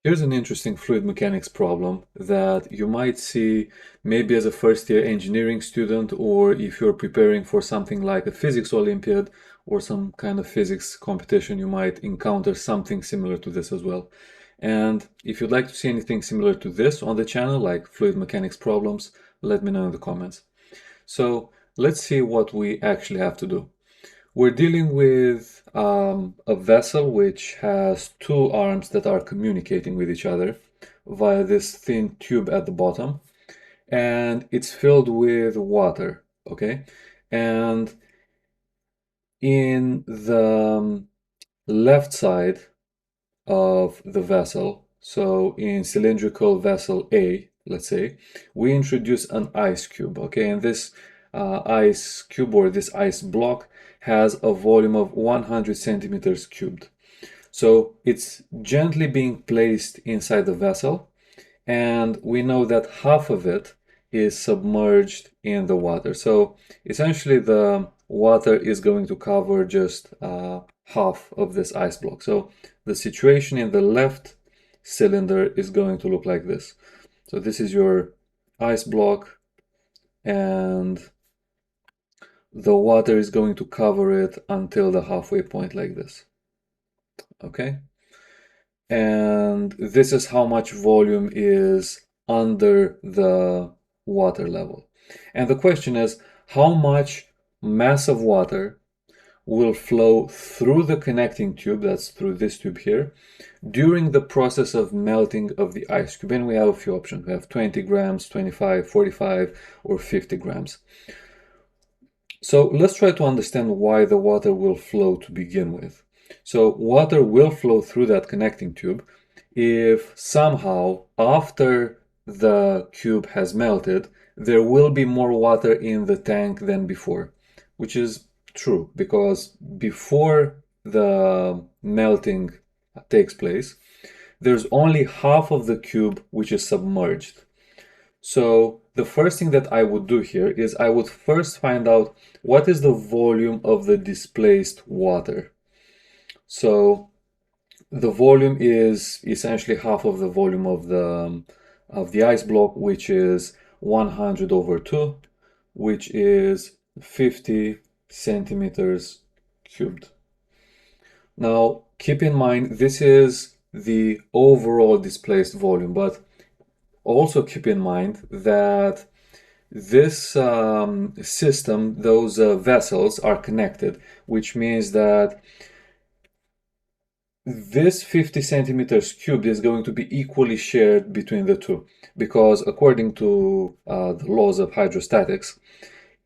Here's an interesting fluid mechanics problem that you might see maybe as a first year engineering student, or if you're preparing for something like a physics Olympiad or some kind of physics competition, you might encounter something similar to this as well. And if you'd like to see anything similar to this on the channel, like fluid mechanics problems, let me know in the comments. So let's see what we actually have to do. We're dealing with a vessel which has two arms that are communicating with each other via this thin tube at the bottom, and it's filled with water, okay? And in the left side of the vessel, so in cylindrical vessel A, let's say, we introduce an ice cube, okay? And this ice cube or this ice block has a volume of 100 centimeters cubed. So it's gently being placed inside the vessel, and we know that half of it is submerged in the water. So essentially the water is going to cover just half of this ice block. So the situation in the left cylinder is going to look like this. So this is your ice block, and the water is going to cover it until the halfway point like this. Okay? And this is how much volume is under the water level. And the question is, how much mass of water will flow through the connecting tube, that's through this tube here, during the process of melting of the ice cube? And we have a few options. We have 20 grams, 25, 45, or 50 grams. So let's try to understand why the water will flow to begin with. So water will flow through that connecting tube if somehow after the cube has melted, there will be more water in the tank than before, which is true because before the melting takes place, there's only half of the cube which is submerged. So the first thing that I would do here is I would first find out what is the volume of the displaced water. So the volume is essentially half of the volume of the ice block, which is 100 over 2, which is 50 centimeters cubed. Now, keep in mind, this is the overall displaced volume, but also keep in mind that this system, those vessels are connected, which means that this 50 centimeters cubed is going to be equally shared between the two, because according to the laws of hydrostatics,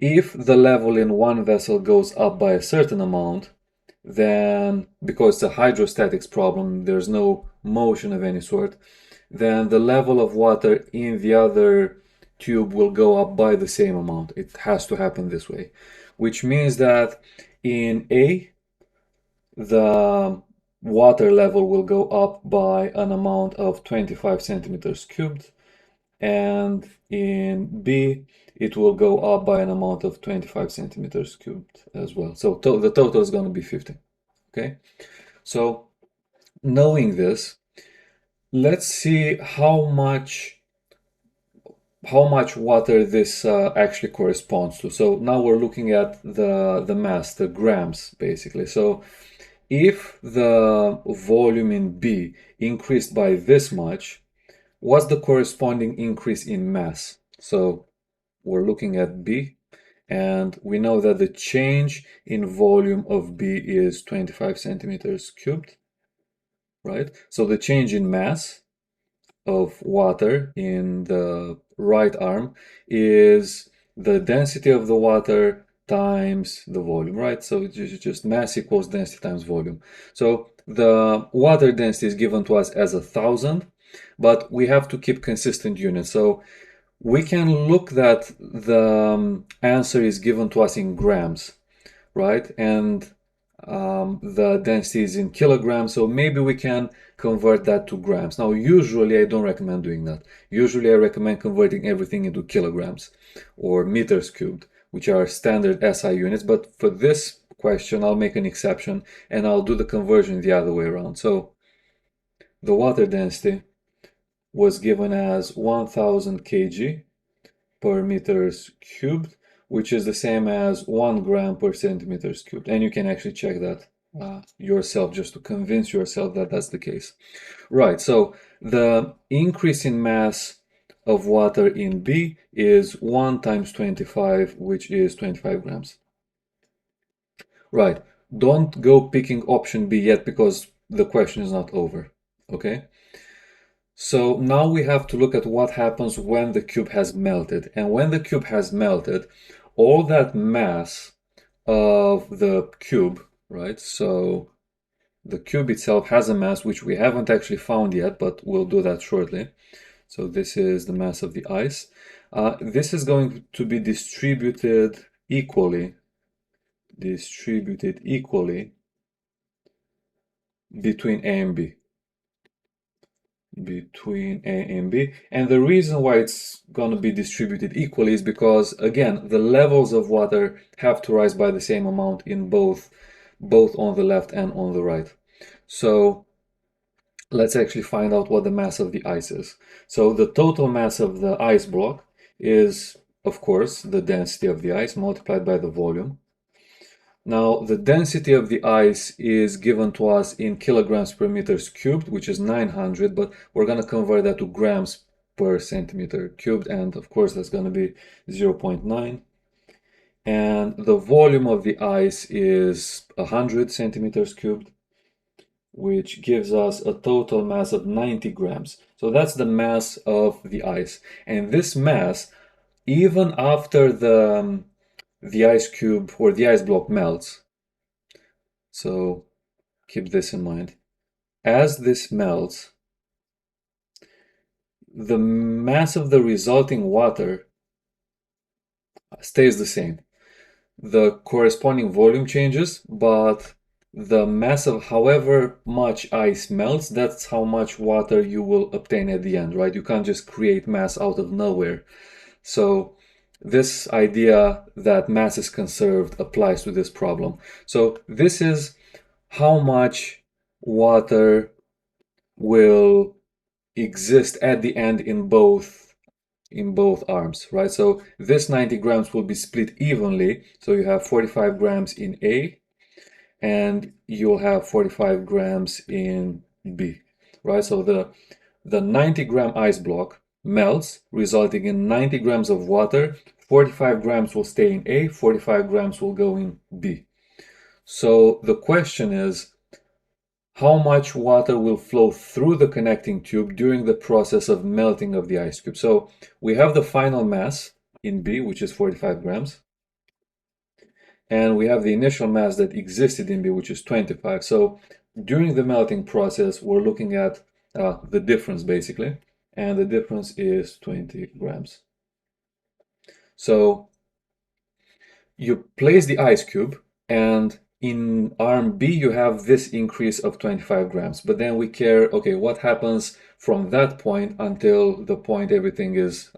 if the level in one vessel goes up by a certain amount, then because it's a hydrostatics problem, there's no motion of any sort, then the level of water in the other tube will go up by the same amount. It has to happen this way, which means that in A, the water level will go up by an amount of 25 centimeters cubed, and in B, it will go up by an amount of 25 centimeters cubed as well. So the total is going to be 50. Okay, so knowing this, let's see how much water this actually corresponds to. So now we're looking at the mass, the grams, basically. So if the volume in B increased by this much, what's the corresponding increase in mass? So we're looking at B, and we know that the change in volume of B is 25 centimeters cubed, right? So the change in mass of water in the right arm is the density of the water times the volume, right? So it's just mass equals density times volume. So the water density is given to us as 1,000, but we have to keep consistent units. So we can look that the answer is given to us in grams, right? And the density is in kilograms, so maybe we can convert that to grams. Now, usually I don't recommend doing that. Usually I recommend converting everything into kilograms or meters cubed, which are standard SI units. But for this question, I'll make an exception and I'll do the conversion the other way around. So the water density was given as 1000 kg per meters cubed, which is the same as 1 gram per centimeters cubed. And you can actually check that yourself just to convince yourself that that's the case. Right, so the increase in mass of water in B is 1 times 25, which is 25 grams. Right, don't go picking option B yet because the question is not over, okay? So now we have to look at what happens when the cube has melted. And when the cube has melted, all that mass of the cube, right? So the cube itself has a mass which we haven't actually found yet, but we'll do that shortly. So this is the mass of the ice. This is going to be distributed equally between A and B. And the reason why it's going to be distributed equally is because, again, the levels of water have to rise by the same amount in both on the left and on the right. So let's actually find out what the mass of the ice is. So the total mass of the ice block is, of course, the density of the ice multiplied by the volume. Now, the density of the ice is given to us in kilograms per meters cubed, which is 900, but we're going to convert that to grams per centimeter cubed, and of course that's going to be 0.9. And the volume of the ice is 100 centimeters cubed, which gives us a total mass of 90 grams. So that's the mass of the ice. And this mass, even after the ice cube or the ice block melts, so keep this in mind, as this melts, the mass of the resulting water stays the same. The corresponding volume changes, but the mass of however much ice melts, that's how much water you will obtain at the end, right? You can't just create mass out of nowhere. So this idea that mass is conserved applies to this problem. So this is how much water will exist at the end in both arms, right? So this 90 grams will be split evenly. So you have 45 grams in A and you'll have 45 grams in B, right? So the 90 gram ice block melts, resulting in 90 grams of water. 45 grams will stay in A, 45 grams will go in B. So the question is, how much water will flow through the connecting tube during the process of melting of the ice cube? So we have the final mass in B, which is 45 grams. And we have the initial mass that existed in B, which is 25. So during the melting process, we're looking at the difference basically. And the difference is 20 grams. So you place the ice cube, and in arm B you have this increase of 25 grams, but then we care, okay, what happens from that point until the point everything is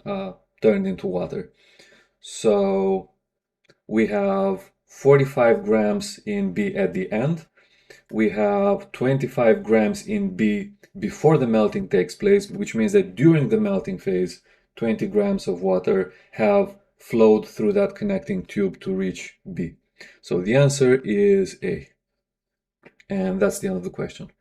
turned into water. So we have 45 grams in B at the end, we have 25 grams in B before the melting takes place, which means that during the melting phase 20 grams of water have flowed through that connecting tube to reach B. So the answer is A. And that's the end of the question.